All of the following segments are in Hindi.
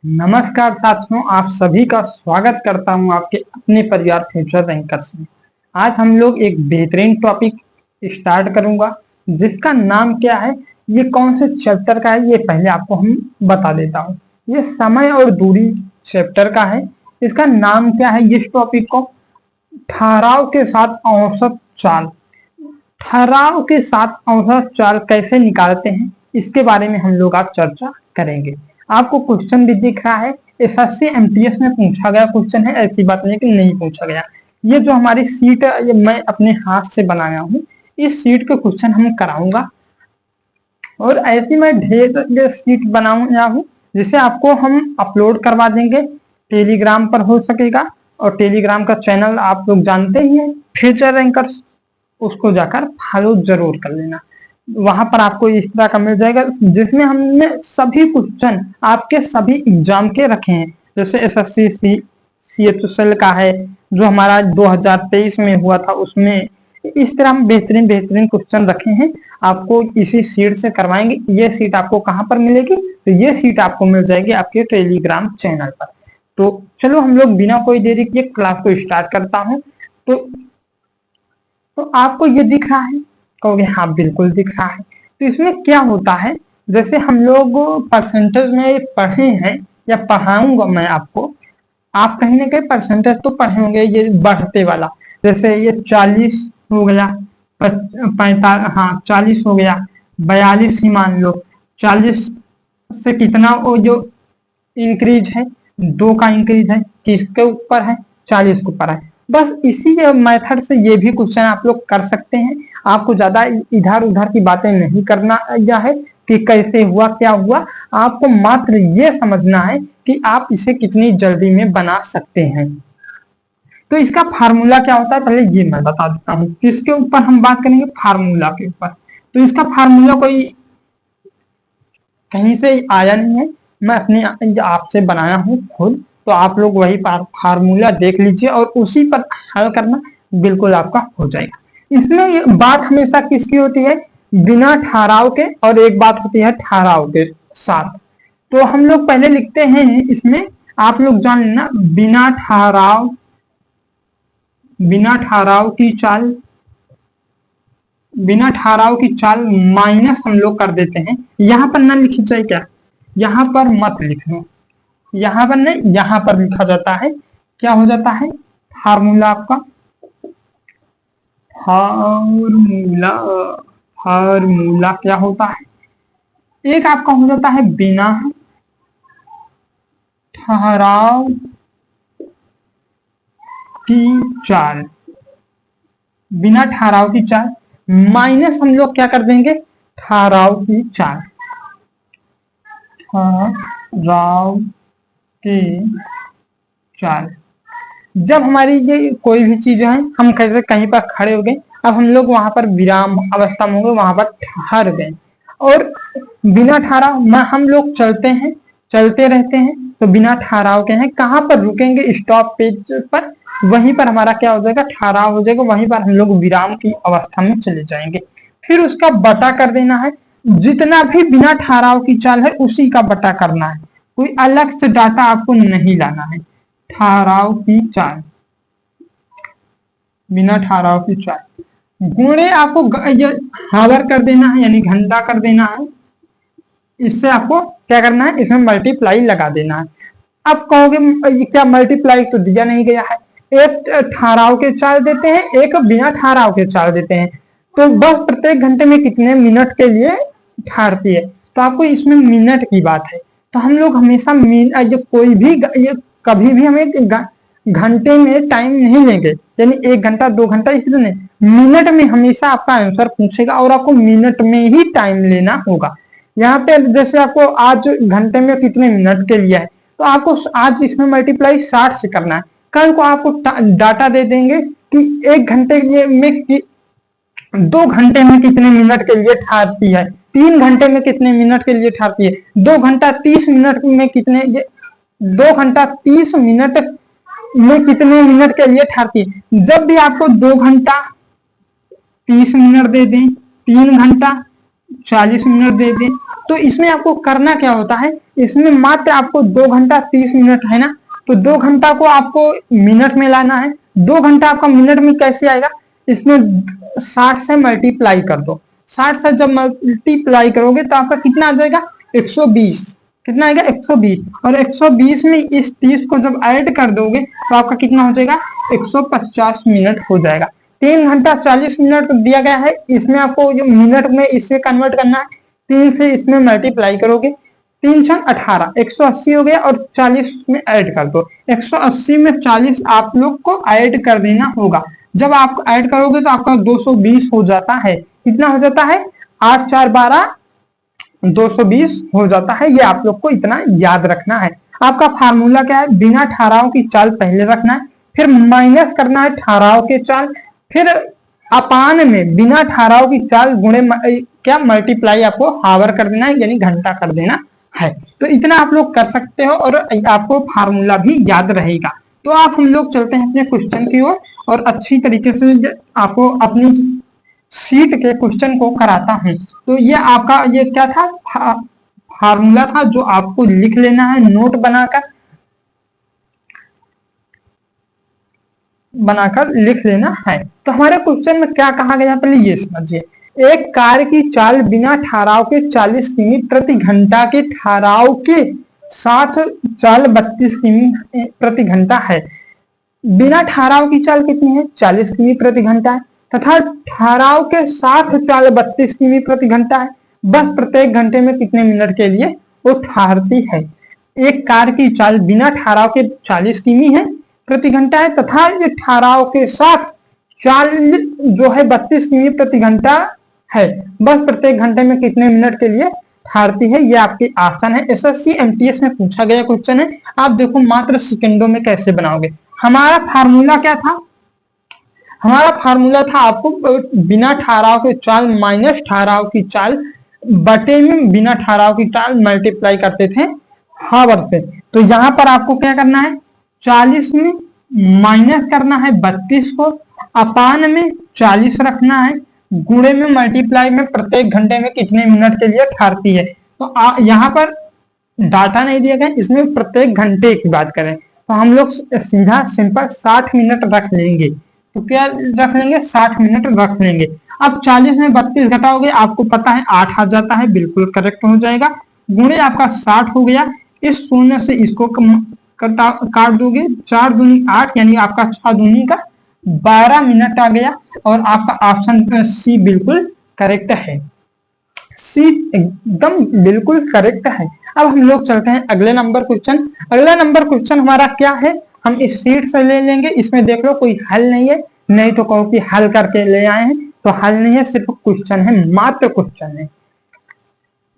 नमस्कार साथियों, आप सभी का स्वागत करता हूं आपके अपने परिवार फ्यूचर रैंकर्स में। आज हम लोग एक बेहतरीन टॉपिक स्टार्ट करूंगा जिसका नाम क्या है, ये कौन से चैप्टर का है, ये पहले आपको हम बता देता हूं। ये समय और दूरी चैप्टर का है। इसका नाम क्या है, इस टॉपिक को ठहराव के साथ औसत चाल। ठहराव के साथ औसत चाल कैसे निकालते हैं, इसके बारे में हम लोग आज चर्चा करेंगे। आपको क्वेश्चन भी दिख रहा है, एसएससी एमटीएस में पूछा गया क्वेश्चन है, ऐसी बात नहीं कि नहीं पूछा गया। ये जो हमारी सीट ये मैं अपने हाथ से बनाया हूँ, इस सीट के क्वेश्चन हम कराऊंगा और ऐसी मैं ढेर सीट बनाया हूँ जिसे आपको हम अपलोड करवा देंगे। टेलीग्राम पर हो सकेगा और टेलीग्राम का चैनल आप लोग जानते ही हैं, फ्यूचर रैंकर्स, उसको जाकर फॉलो जरूर कर लेना। वहां पर आपको इस तरह का मिल जाएगा जिसमें हमने सभी क्वेश्चन आपके सभी एग्जाम के रखे हैं, जैसे एसएससी सीएचएसएल का है जो हमारा 2023 में हुआ था, उसमें इस तरह हम बेहतरीन क्वेश्चन रखे हैं। आपको इसी सीट से करवाएंगे। ये सीट आपको कहां पर मिलेगी, तो ये सीट आपको मिल जाएगी आपके टेलीग्राम चैनल पर। तो चलो हम लोग बिना कोई देरी किए क्लास को स्टार्ट करता हूं। तो आपको ये दिख रहा है, कहोगे हाँ बिल्कुल दिख रहा है। तो इसमें क्या होता है, जैसे हम लोग परसेंटेज में पढ़े हैं या पढ़ाऊंगा मैं आपको, आप कहीं ना कहीं परसेंटेज तो पढ़े होंगे, ये बढ़ते वाला, जैसे ये 40 हो गया, 45, हाँ 40 हो गया, 42 ही मान लो। 40 से कितना वो जो इंक्रीज है, 2 का इंक्रीज है, किसके ऊपर है, 40 के ऊपर है। बस इसी मेथड से ये भी क्वेश्चन आप लोग कर सकते हैं। आपको ज्यादा इधर उधर की बातें नहीं करना या है कि कैसे हुआ क्या हुआ, आपको मात्र ये समझना है कि आप इसे कितनी जल्दी में बना सकते हैं। तो इसका फार्मूला क्या होता है, पहले ये मैं बता देता हूँ। किसके ऊपर हम बात करेंगे, फार्मूला के ऊपर। तो इसका फार्मूला कोई कहीं से आया नहीं है, मैं अपने आपसे बनाया हूँ खुद। तो आप लोग वही फार्मूला देख लीजिए और उसी पर हल करना, बिल्कुल आपका हो जाएगा। इसमें ये बात हमेशा किसकी होती है, बिना ठहराव के, और एक बात होती है ठहराव के साथ। तो हम लोग पहले लिखते हैं इसमें, आप लोग जान लेना, बिना ठहराव की चाल, बिना ठहराव की चाल माइनस हम लोग कर देते हैं। यहां पर ना लिखी जाए क्या, यहां पर मत लिखना, यहां पर नहीं, यहां पर लिखा जाता है। क्या हो जाता है फार्मूला आपका, फार्मूला क्या होता है, एक आपका हो जाता है बिना ठहराव की चाल, बिना ठहराव की चाल माइनस हम लोग क्या कर देंगे, ठहराव की चाल, ठहराव की चाल। जब हमारी ये कोई भी चीज है, हम कैसे कहीं पर खड़े हो गए, अब हम लोग वहां पर विराम अवस्था में हो गए, वहां पर ठहर गए, और बिना ठहराव हम लोग चलते हैं, चलते रहते हैं, तो बिना ठहराव के हैं, कहाँ पर रुकेंगे, स्टॉप पेज पर, वहीं पर हमारा क्या हो जाएगा, ठहराव हो जाएगा, वहीं पर हम लोग विराम की अवस्था में चले जाएंगे। फिर उसका बटा कर देना है, जितना भी बिना ठहराव की चाल है उसी का बटा करना है, कोई अलग से डाटा आपको नहीं लाना है। ठहराव की चाल, बिना ठहराव की चाल गुणे आपको हावर कर देना है, यानी घंटा कर देना है। इससे आपको क्या करना है, इसमें मल्टीप्लाई लगा देना है। अब कहोगे क्या मल्टीप्लाई तो दिया नहीं गया है, एक ठहराव के चाल देते हैं, एक बिना ठहराव के चाल देते हैं, तो बस प्रत्येक घंटे में कितने मिनट के लिए ठहरती है, तो आपको इसमें मिनट की बात है। तो हम लोग हमेशा कोई भी कभी भी हमें घंटे में टाइम नहीं लेंगे, यानी 1 घंटा 2 घंटा इसलिए नहीं, मिनट में हमेशा आपका आंसर पूछेगा और आपको मिनट में ही टाइम लेना होगा। यहाँ पे जैसे आपको आज घंटे में कितने मिनट के लिए है, तो आपको आज इसमें मल्टीप्लाई 60 से करना है। कल को आपको डाटा दे देंगे कि 1 घंटे में 2 घंटे में कितने मिनट के लिए ठहरती है, 3 घंटे में कितने मिनट के लिए ठहरती है, 2 घंटा 30 मिनट में कितने, 2 घंटा 30 मिनट में कितने मिनट के लिए ठहरती है। जब भी आपको 2 घंटा 30 मिनट दे दें, 3 घंटा 40 मिनट दे दें, तो इसमें आपको करना क्या होता है, इसमें मात्र आपको 2 घंटा 30 मिनट है ना, तो 2 घंटा को आपको मिनट में लाना है। 2 घंटा आपका मिनट में कैसे आएगा, इसमें 60 से मल्टीप्लाई कर दो। 60 से जब मल्टीप्लाई करोगे तो आपका कितना आ जाएगा, 120। कितना आएगा, 120। और 120 में इस 30 को जब ऐड कर दोगे तो आपका कितना हो जाएगा, 150 मिनट हो जाएगा। 3 घंटा 40 मिनट दिया गया है, इसमें आपको जो मिनट में इससे कन्वर्ट करना है, 3 से इसमें मल्टीप्लाई करोगे, 3 छंग 18, 180 हो गया, और 40 में ऐड कर दो। 180 में 40 आप लोग को ऐड कर देना होगा। जब आप ऐड करोगे तो आपका 220 हो जाता है। कितना हो जाता है, 8 4 12, 220 हो जाता है। ये आप लोग को इतना याद रखना है। आपका फार्मूला क्या है, बिना ठहराव की चाल पहले रखना है, फिर माइनस करना है ठहराव के चाल, फिर अपान में बिना ठहराव की चाल गुणे क्या मल्टीप्लाई आपको हावर कर देना है, यानी घंटा कर देना है। तो इतना आप लोग कर सकते हो और आपको फार्मूला भी याद रहेगा। तो आप हम लोग चलते हैं अपने क्वेश्चन की ओर और अच्छी तरीके से आपको अपनी सीट के क्वेश्चन को कराता हूं। तो ये आपका ये क्या था, फार्मूला था जो आपको लिख लेना है नोट बनाकर लिख लेना है। तो हमारे क्वेश्चन में क्या कहा गया, पहले ये समझिए। एक कार की चाल बिना ठहराव के 40 किमी प्रति घंटा के ठहराव के साथ चाल 32 किमी प्रति घंटा है। बिना ठहराव की चाल कितनी है, 40 किमी प्रति घंटा है, तथा ठहराव के साथ चाल 32 किमी प्रति घंटा है। बस प्रत्येक घंटे में कितने मिनट के लिए वो ठहरती है। एक कार की चाल बिना ठहराव के 40 किमी है प्रति घंटा है, तथा ये ठहराव के साथ चाल जो है 32 किमी प्रति घंटा है। बस प्रत्येक घंटे में कितने मिनट के लिए ठहरती है। ये आपकी ऑप्शन है, एसएससी एमटीएस में पूछा गया क्वेश्चन है। आप देखो मात्र सेकंडों में कैसे बनाओगे। हमारा फार्मूला क्या था, हमारा फार्मूला था आपको बिना ठहराव की चाल माइनस ठहराव की चाल बटे में बिना ठहराव की चाल मल्टीप्लाई करते थे हावर से। तो यहां पर आपको क्या करना है, 40 में माइनस करना है 32 को, अपान में 40 रखना है, गुणे में मल्टीप्लाई में प्रत्येक घंटे में कितने मिनट के लिए ठहरती है। तो यहाँ पर डाटा नहीं दिया गया, इसमें प्रत्येक घंटे की बात करें तो हम लोग सीधा सिंपल 60 मिनट रख लेंगे। तो क्या रख लेंगे, 60 मिनट रख लेंगे। अब 40 में 32 घटाओगे, आपको पता है 8 आ जाता है, बिल्कुल करेक्ट हो जाएगा। गुणे आपका 60 हो गया, इस शून्य से इसको काट दोगे, 4 दूनी 8, यानी आपका 6 दूनी का 12 मिनट आ गया। और आपका ऑप्शन सी बिल्कुल करेक्ट है, सी एकदम बिल्कुल करेक्ट है। अब हम लोग चलते हैं अगले नंबर क्वेश्चन। अगला नंबर क्वेश्चन हमारा क्या है, हम इस सीट से ले लेंगे। इसमें देख लो कोई हल नहीं है, नहीं तो कहो कि हल करके ले आए हैं, तो हल नहीं है, सिर्फ क्वेश्चन है, मात्र क्वेश्चन है।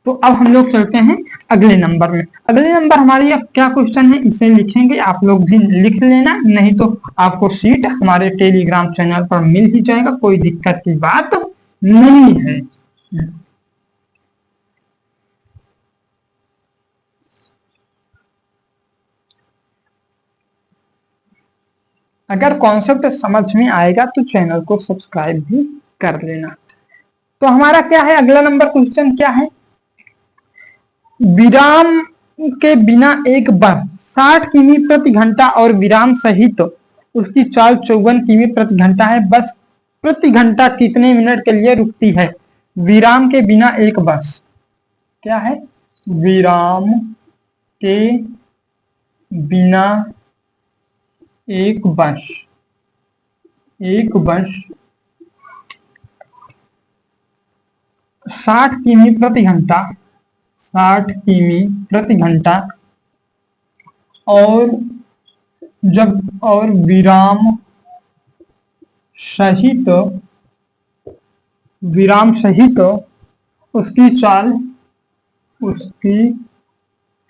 तो अब हम लोग चलते हैं अगले नंबर में। अगले नंबर हमारी अब क्या क्वेश्चन है, इसे लिखेंगे, आप लोग भी लिख लेना, नहीं तो आपको सीट हमारे टेलीग्राम चैनल पर मिल ही जाएगा, कोई दिक्कत की बात नहीं है। अगर कॉन्सेप्ट समझ में आएगा तो चैनल को सब्सक्राइब भी कर लेना। तो हमारा क्या है, अगला नंबर क्वेश्चन क्या है, विराम के बिना एक बस 60 किमी प्रति घंटा और विराम सहित उसकी चाल 54 किमी प्रति घंटा है। बस प्रति घंटा कितने मिनट के लिए रुकती है। विराम के बिना एक बस, क्या है, विराम के बिना एक बस 60 किमी प्रति घंटा, 60 किमी प्रति घंटा और विराम सहित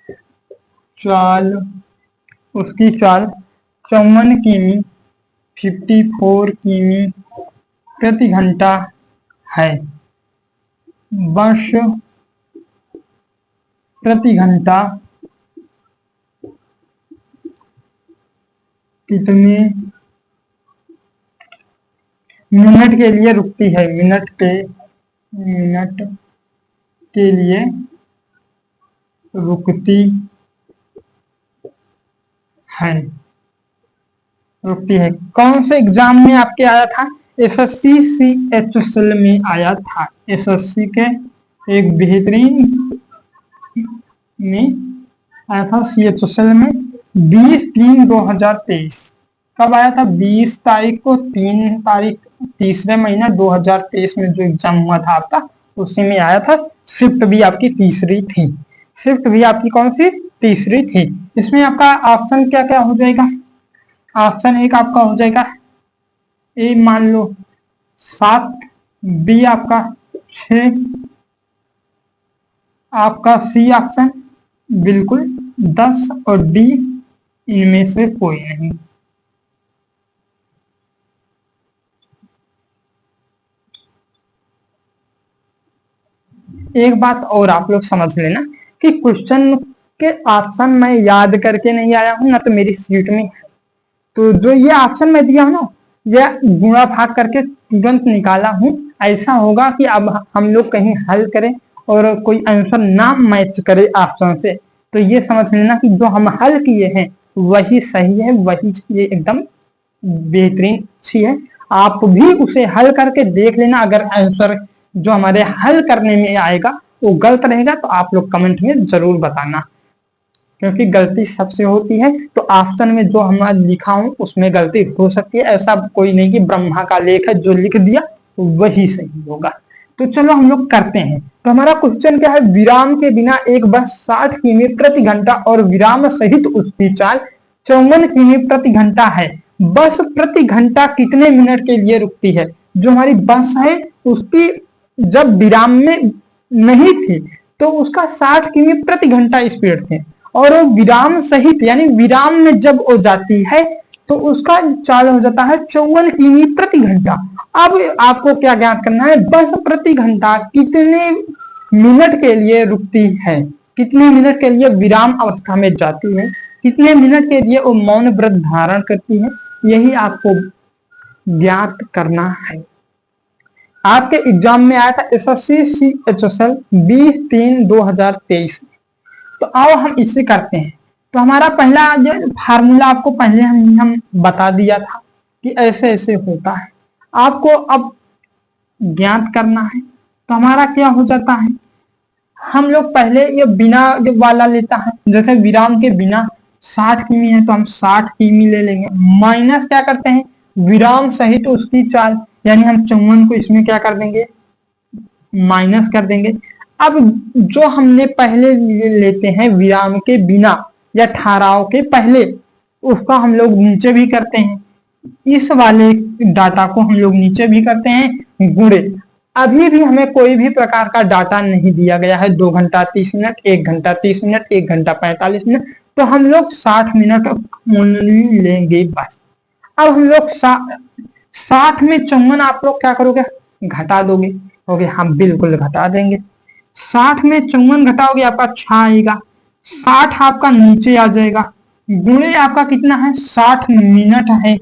उसकी चाल 54 किमी 54 किमी प्रति घंटा है। बस प्रति घंटा कितने मिनट के लिए रुकती है, मिनट के लिए रुकती है, रुकती है। कौन से एग्जाम में आपके आया था? एसएससी CHSL में आया था। एसएससी के एक बेहतरीन में आया था CHSL में 20/3/2023। कब आया था? 20 तारीख को, 3 तारीख तीसरे महीना 2023 में जो एग्जाम हुआ था आपका, उसी में आया था। शिफ्ट भी आपकी तीसरी थी। शिफ्ट भी आपकी कौन सी? तीसरी थी। इसमें आपका ऑप्शन क्या क्या हो जाएगा? ऑप्शन एक आपका हो जाएगा ए मान लो 7, बी आपका 6, आपका सी ऑप्शन बिल्कुल 10 और डी इनमें से कोई नहीं। एक बात और आप लोग समझ लेना कि क्वेश्चन के ऑप्शन मैं याद करके नहीं आया हूं ना, तो मेरी सीट में, तो जो ये ऑप्शन मैं दिया हूं ना, यह गुणा भाग करके तुरंत निकाला हूं। ऐसा होगा कि अब हम लोग कहीं हल करें और कोई आंसर ना मैच करे ऑप्शन से, तो ये समझ लेना कि जो हम हल किए हैं वही सही है, वही ये एकदम बेहतरीन अच्छी है। आप भी उसे हल करके देख लेना। अगर आंसर जो हमारे हल करने में आएगा वो गलत रहेगा तो आप लोग कमेंट में जरूर बताना, क्योंकि गलती सबसे होती है। तो ऑप्शन में जो हमारा लिखा हूं उसमें गलती हो सकती है, ऐसा कोई नहीं कि ब्रह्मा का लेख है जो लिख दिया वही सही होगा। तो चलो हम लोग करते हैं। तो हमारा क्वेश्चन क्या है? विराम के बिना एक बस 60 किमी प्रति घंटा और विराम सहित उसकी चाल 54 किमी प्रति घंटा है। बस प्रति घंटा कितने मिनट के लिए रुकती है? जो हमारी बस है उसकी जब विराम में नहीं थी तो उसका 60 किमी प्रति घंटा स्पीड थे, और वो विराम सहित यानी विराम में जब वो जाती है तो उसका चाल हो जाता है 54 किमी प्रति घंटा। अब आपको क्या ज्ञात करना है? बस प्रति घंटा कितने मिनट के लिए रुकती है, कितने मिनट के लिए विराम अवस्था में जाती है, कितने मिनट के लिए वो मौन व्रत धारण करती है, यही आपको ज्ञात करना है। आपके एग्जाम में आया था एसएससी CHSL 20/3/2023। तो आओ हम इसे करते हैं। तो हमारा पहला जो फार्मूला आपको पहले हम बता दिया था कि ऐसे ऐसे होता है, आपको अब ज्ञात करना है। तो हमारा क्या हो जाता है? हम लोग पहले ये बिना वाला लेता है, जैसे विराम के बिना 60 किमी है तो हम 60 किमी ले लेंगे। माइनस क्या करते हैं? विराम सहित उसकी चाल, यानी हम 54 को इसमें क्या कर देंगे? माइनस कर देंगे। अब जो हमने पहले लेते हैं विराम के बिना या ठहराव के पहले, उसका हम लोग नीचे भी करते हैं। इस वाले डाटा को हम लोग नीचे भी करते हैं गुणे। अभी भी हमें कोई भी प्रकार का डाटा नहीं दिया गया है। 2 घंटा 30 मिनट, 1 घंटा 30 मिनट, 1 घंटा 45 मिनट, तो हम लोग 60 मिनट ओनली लेंगे बस। अब हम लोग 60 में 54 आप लोग क्या करोगे? घटा दोगे। ओके, हम बिल्कुल घटा देंगे। 60 में 54 घटाओगे आपका 6 आएगा। 60 आपका नीचे आ जाएगा, गुणे आपका कितना है? 60 मिनट है।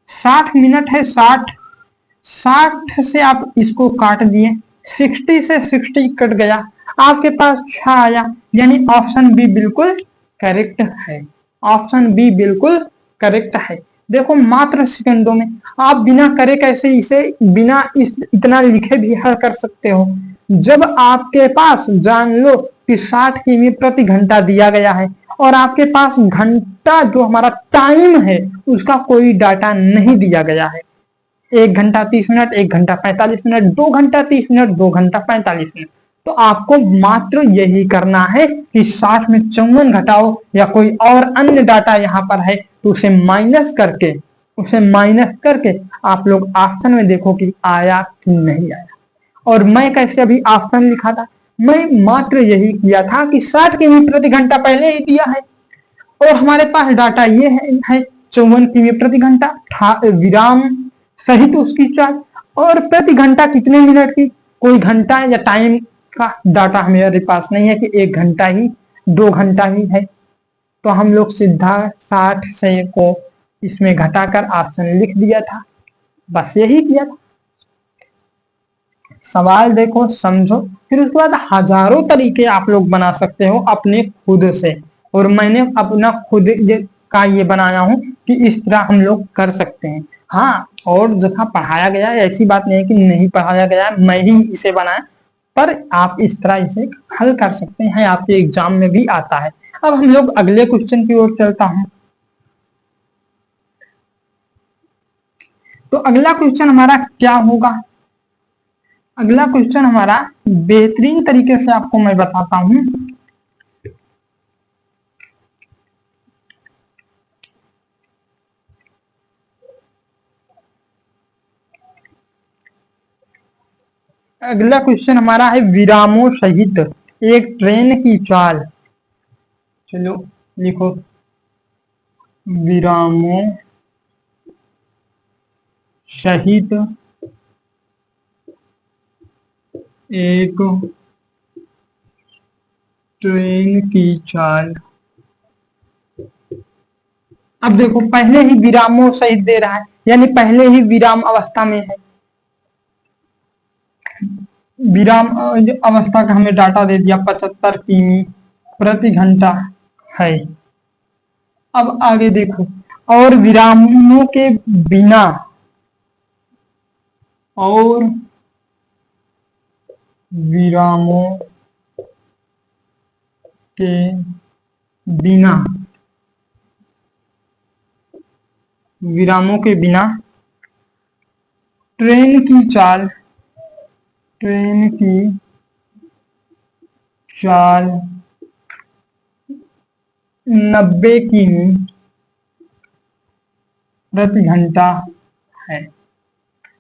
60 मिनट है। 60 से आप इसको काट दिए, 60 से 60 कट गया, आपके पास 6 आया, यानी ऑप्शन बी बिल्कुल करेक्ट है। ऑप्शन बी बिल्कुल करेक्ट है। देखो मात्र सेकंडों में, आप बिना करे कैसे इसे बिना इतना लिखे भी हल कर सकते हो। जब आपके पास जान लो कि 60 किमी प्रति घंटा दिया गया है और आपके पास घंटा जो हमारा टाइम है उसका कोई डाटा नहीं दिया गया है। 1 घंटा 30 मिनट, 1 घंटा 45 मिनट, 2 घंटा 30 मिनट, 2 घंटा 45 मिनट, तो आपको मात्र यही करना है कि 60 में 54 घटाओ या कोई और अन्य डाटा यहाँ पर है तो उसे माइनस करके आप लोग ऑप्शन में देखो कि आया कि नहीं आया। और मैं कैसे अभी ऑप्शन लिखा था? मैं मात्र यही किया था कि 60 किमी प्रति घंटा पहले ही दिया है और हमारे पास डाटा ये है 54 किमी प्रति घंटा विराम सहित उसकी चाल, और प्रति घंटा कितने मिनट की, कोई घंटा या टाइम का डाटा हमारे पास नहीं है कि 1 घंटा ही 2 घंटा ही है। तो हम लोग सीधा 60 से को इसमें घटाकर ऑप्शन लिख दिया था, बस यही किया था। सवाल देखो, समझो। फिर उसके बाद हजारों तरीके आप लोग बना सकते हो अपने खुद से, और मैंने अपना खुद का ये बनाया हूं कि इस तरह हम लोग कर सकते हैं। हाँ, और जहाँ पढ़ाया गया है ऐसी बात नहीं है कि नहीं पढ़ाया गया है, मैं ही इसे बनाया, पर आप इस तरह इसे हल कर सकते हैं, आपके एग्जाम में भी आता है। अब हम लोग अगले क्वेश्चन की ओर चलता हूं। तो अगला क्वेश्चन हमारा क्या होगा? अगला क्वेश्चन हमारा बेहतरीन तरीके से आपको मैं बताता हूं। अगला क्वेश्चन हमारा है विरामों सहित एक ट्रेन की चाल। चलो लिखो, विरामों सहित एक ट्रेन की चाल। अब देखो, पहले ही विरामों सहित दे रहा है, यानी पहले ही विराम अवस्था में है। विराम अवस्था का हमें डाटा दे दिया 75 किमी प्रति घंटा है। अब आगे देखो, और विरामों के बिना, और विरामों के बिना, विरामों के बिना ट्रेन की चाल, ट्रेन की चाल 90 किमी प्रति घंटा है।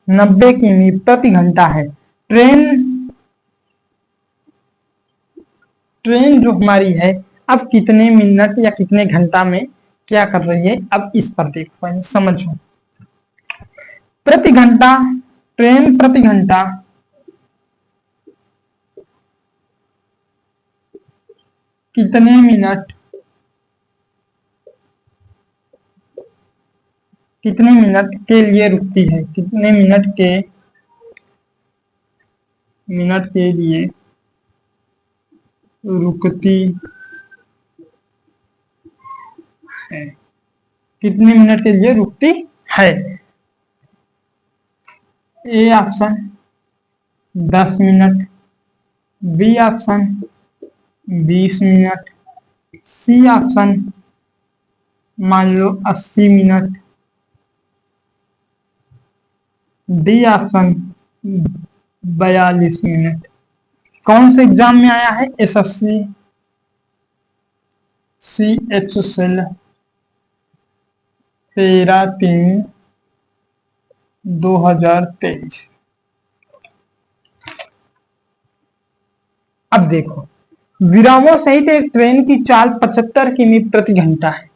90 किमी प्रति घंटा है। ट्रेन जो हमारी है अब कितने मिनट या कितने घंटा में क्या कर रही है, अब इस पर देखो, समझो। प्रति घंटा, ट्रेन प्रति घंटा कितने मिनट, कितने मिनट के लिए रुकती है, कितने मिनट के लिए रुकती है, कितने मिनट के लिए रुकती है। A option 10 minute, B option 20 minute, C option मान लो 80 मिनट, डी ऑप्शन 42 मिनट। कौन से एग्जाम में आया है? SSC CHSEL 13/3/2023। अब देखो, विरामों सहित एक ट्रेन की चाल 75 किमी प्रति घंटा है।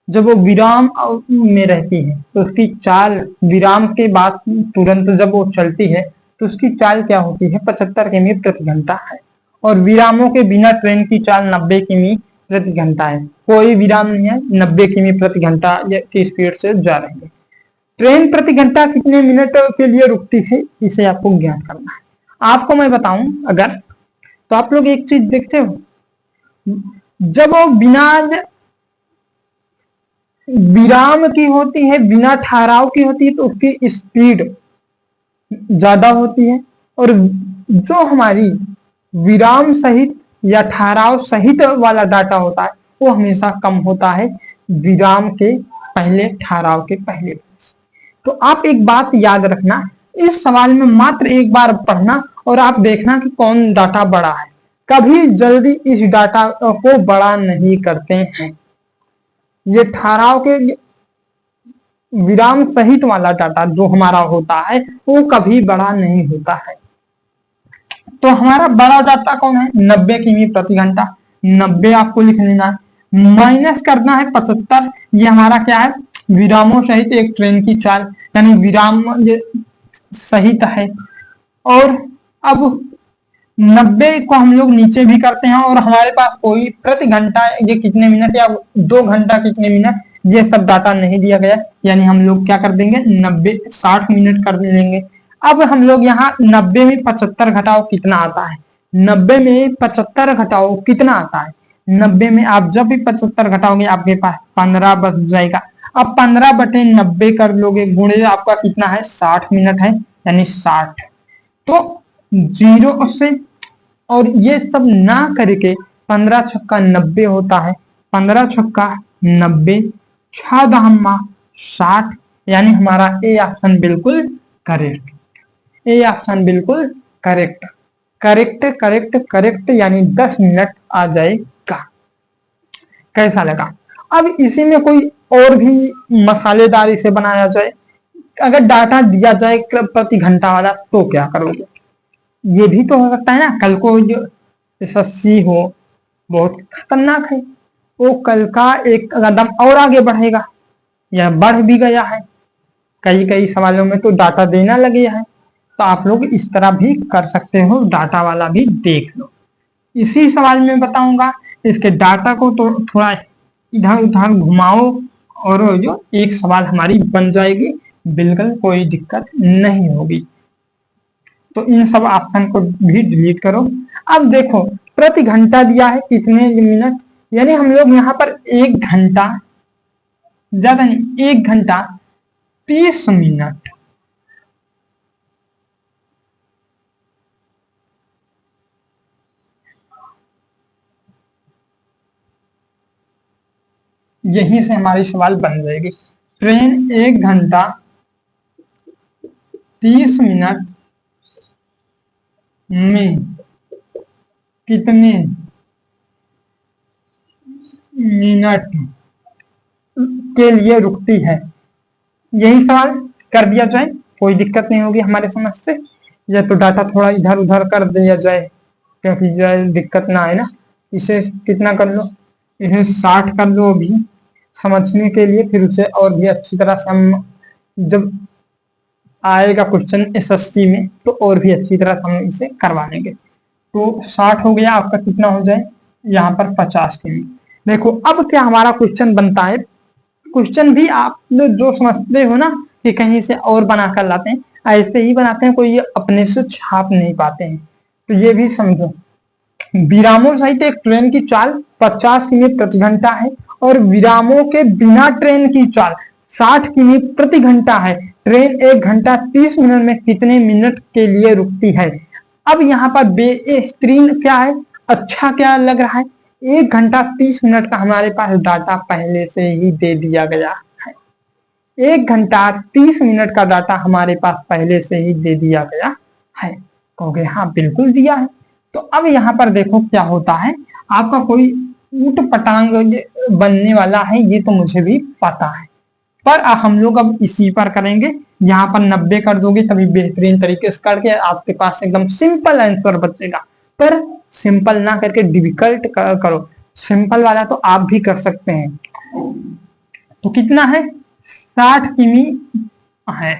जब वो विराम में रहती है तो उसकी चाल, विराम के बाद तुरंत जब वो चलती है तो उसकी चाल क्या होती है? 75 किमी प्रति घंटा है। और विरामों के बिना ट्रेन की चाल 90 किमी प्रति घंटा है। कोई विराम नहीं है, 90 किमी प्रति घंटा की स्पीड से जा रही है। ट्रेन प्रति घंटा कितने मिनट के लिए रुकती है, इसे आपको ज्ञात करना है। आपको मैं बताऊं अगर, तो आप लोग एक चीज देखते हो, जब वो बिना विराम की होती है, बिना ठहराव की होती है, तो उसकी स्पीड ज्यादा होती है। और जो हमारी विराम सहित या ठहराव सहित वाला डाटा होता है वो हमेशा कम होता है विराम के पहले, ठहराव के पहले। तो आप एक बात याद रखना, इस सवाल में मात्र एक बार पढ़ना और आप देखना कि कौन डाटा बड़ा है। कभी जल्दी इस डाटा को बड़ा नहीं करते हैं। ये ठहराव के विराम सहित वाला डाटा जो हमारा होता है वो कभी बड़ा नहीं होता है। तो हमारा बड़ा डाटा कौन है? 90 किमी प्रति घंटा। 90 आपको लिख लेना है, माइनस करना है 75। ये हमारा क्या है? विरामों सहित एक ट्रेन की चाल, यानी विराम सहित है। और अब 90 को हम लोग नीचे भी करते हैं और हमारे पास कोई प्रति घंटा ये कितने मिनट या 2 घंटा कितने मिनट, ये सब डाटा नहीं दिया गया, यानी हम लोग क्या कर देंगे? 60 मिनट कर लेंगे। अब हम लोग यहाँ 90 में 75 घटाओ कितना आता है? 90 में 75 घटाओ कितना आता है? 90 में आप जब भी 75 घटाओगे आपके पास 15 बच जाएगा। अब 15/90 कर लोगे, गुणे आपका कितना है? 60 मिनट है, यानी 60। तो जीरो से और ये सब ना करके 15 छक्का 90 होता है, 15 छक्का 90, 6 दहम्मा 60, यानी हमारा ए ऑप्शन बिल्कुल करेक्ट। ए ऑप्शन बिल्कुल करेक्ट करेक्ट करेक्ट करेक्ट, यानी 10 मिनट आ जाएगा। कैसा लगा? अब इसी में कोई और भी मसालेदार इसे बनाया जाए, अगर डाटा दिया जाए प्रति घंटा वाला, तो क्या करोगे? ये भी तो हो सकता है ना, कल को जो एसएससी हो बहुत खतरनाक है, वो कल का एक कदम और आगे बढ़ेगा या बढ़ भी गया है, कई कई सवालों में तो डाटा देना लगे है। तो आप लोग इस तरह भी कर सकते हो, डाटा वाला भी देख लो। इसी सवाल में बताऊंगा, इसके डाटा को तो थोड़ा इधर उधर घुमाओ और जो एक सवाल हमारी बन जाएगी, बिल्कुल कोई दिक्कत नहीं होगी। तो इन सब ऑप्शन को भी डिलीट करो। अब देखो प्रति घंटा दिया है कितने मिनट, यानी हम लोग यहाँ पर 1 घंटा, ज्यादा नहीं, 1 घंटा 30 मिनट, यहीं से हमारी सवाल बन जाएगी। ट्रेन 1 घंटा 30 मिनट में कितने मिनट के लिए रुकती है, यही सवाल कर दिया जाए, कोई दिक्कत नहीं होगी हमारे समझ से। या तो डाटा थोड़ा इधर उधर कर दिया जाए, क्योंकि जो दिक्कत ना है ना। इसे कितना कर लो, इसे 60 कर लो अभी समझने के लिए, फिर उसे और भी अच्छी तरह से हम जब आएगा क्वेश्चन एसएसटी में तो और भी अच्छी तरह से हम इसे करवा लेंगे। तो 60 हो गया, आपका कितना हो जाए यहाँ पर 50 के में। देखो अब क्या हमारा क्वेश्चन बनता है, क्वेश्चन भी आप लोग जो समझते हो ना कि कहीं से और बना कर लाते हैं, ऐसे ही बनाते हैं, कोई ये अपने से छाप नहीं पाते हैं। तो ये भी समझो, विरामों सहित एक ट्रेन की चाल 50 किमी प्रति घंटा है और विरामों के बिना ट्रेन की चाल 60 किमी प्रति घंटा है। ट्रेन 1 घंटा 30 मिनट में कितने मिनट के लिए रुकती है? अब यहाँ पर बेहतरीन क्या है, अच्छा क्या लग रहा है, 1 घंटा 30 मिनट का हमारे पास डाटा पहले से ही दे दिया गया है। 1 घंटा 30 मिनट का डाटा हमारे पास पहले से ही दे दिया गया है। कहोगे हाँ बिल्कुल दिया है। तो अब यहाँ पर देखो क्या होता है, आपका कोई ऊट पटांग बनने वाला है, ये तो मुझे भी पता है, पर हम लोग अब इसी पर करेंगे। यहाँ पर 90 कर दोगे तभी बेहतरीन तरीके से करके आपके पास एकदम सिंपल आंसर बचेगा। पर सिंपल ना करके डिफिकल्ट करो, सिंपल वाला तो आप भी कर सकते हैं। तो कितना है, 60 किमी है।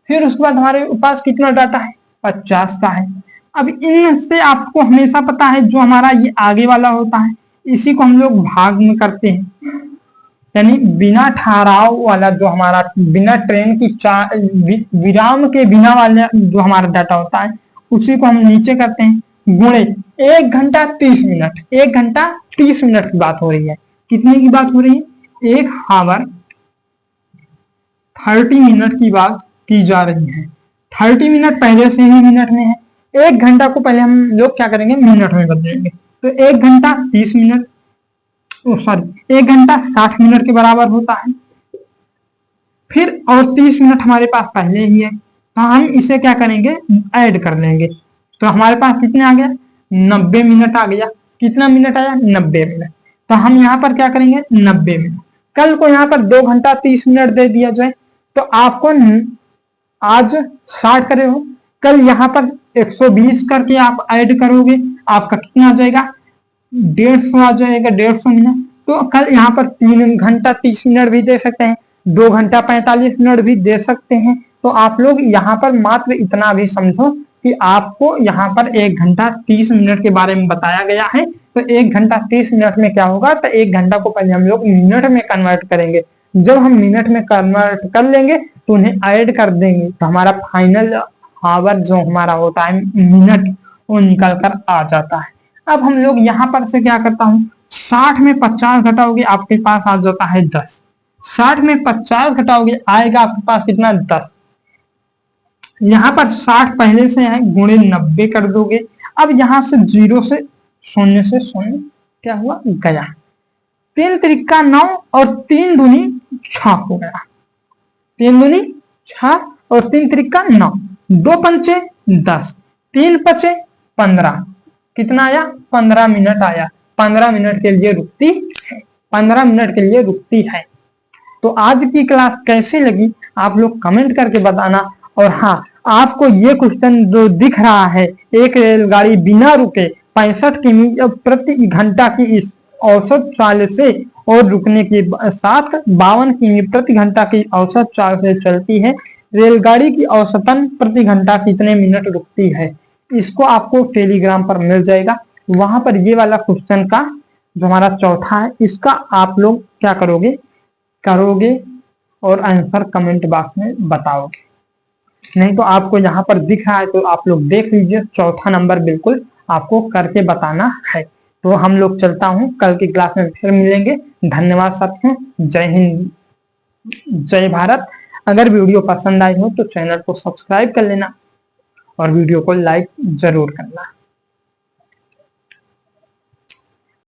फिर उसके बाद हमारे पास कितना डाटा है, 50 का है। अब इनसे आपको हमेशा पता है जो हमारा ये आगे वाला होता है, इसी को हम लोग भाग में करते हैं, यानी बिना ठहराव वाला जो हमारा, बिना ट्रेन की विराम के बिना वाला जो हमारा डाटा होता है, उसी को हम नीचे करते हैं, गुणे 1 घंटा 30 मिनट। 1 घंटा 30 मिनट की बात हो रही है, कितने की बात हो रही है, 1 आवर 30 मिनट की बात की जा रही है। 30 मिनट पहले से ही मिनट में है, 1 घंटा को पहले हम लोग क्या करेंगे, मिनट में बदलेंगे। तो 1 घंटा 30 मिनट, सॉरी 1 घंटा 60 मिनट के बराबर होता है। फिर और 30 मिनट हमारे पास पहले ही है, तो हम इसे क्या करेंगे, ऐड कर लेंगे। तो हमारे पास कितने आ गया, 90 मिनट आ गया। कितना मिनट आया, 90 मिनट। तो हम यहाँ पर क्या करेंगे, 90 मिनट। कल को यहाँ पर 2 घंटा 30 मिनट दे दिया जाए, तो आपको आज 60 करे हो, कल यहाँ पर 120 करके आप ऐड करोगे, आपका कितना आ जाएगा, 150 आ जाएगा, 150 मिनट। तो कल यहाँ पर 3 घंटा 30 मिनट भी दे सकते हैं, 2 घंटा 45 मिनट भी दे सकते हैं। तो आप लोग यहाँ पर मात्र इतना भी समझो कि आपको यहाँ पर 1 घंटा 30 मिनट के बारे में बताया गया है। तो 1 घंटा 30 मिनट में क्या होगा, तो 1 घंटा को पहले हम लोग मिनट में कन्वर्ट करेंगे। जब हम मिनट में कन्वर्ट कर लेंगे तो उन्हें ऐड कर देंगे, तो हमारा फाइनल आवर जो हमारा होता है मिनट, वो निकल कर आ जाता है। अब हम लोग यहाँ पर से क्या करता हूँ, 60 में 50 घटाओगे आपके पास आ जाता है 10। 60 में 50 घटाओगे आएगा आपके पास कितना, 10। यहाँ पर 60 पहले से है, गुणे 90 कर दोगे। अब यहाँ से जीरो से शून्य से शून्य क्या हुआ, गया। 3 त्रिका 9 और 3 दूनी 6 हो गया। 3 दूनी 6 और 3 त्रिका 9, 2 पंचे 10, 3 पचे 15, कितना आया, 15 मिनट आया। 15 मिनट के लिए रुकती है, 15 मिनट के लिए रुकती है। तो आज की क्लास कैसी लगी आप लोग कमेंट करके बताना। और हाँ, आपको ये क्वेश्चन जो दिख रहा है, एक रेलगाड़ी बिना रुके 65 किमी प्रति घंटा की इस औसत चाल से और रुकने के साथ 52 किमी प्रति घंटा की औसत चाल से चलती है, रेलगाड़ी की औसतन प्रति घंटा कितने मिनट रुकती है। इसको आपको टेलीग्राम पर मिल जाएगा। वहां पर ये वाला क्वेश्चन का जो हमारा चौथा है, इसका आप लोग क्या करोगे और आंसर कमेंट बॉक्स में बताओगे। नहीं तो आपको यहाँ पर दिख रहा है तो आप लोग देख लीजिए, चौथा नंबर बिल्कुल आपको करके बताना है। तो हम लोग चलता हूँ, कल की क्लास में फिर मिलेंगे। धन्यवाद साथियों, जय हिंद, जय भारत। अगर वीडियो पसंद आई हो तो चैनल को सब्सक्राइब कर लेना और वीडियो को लाइक जरूर करना।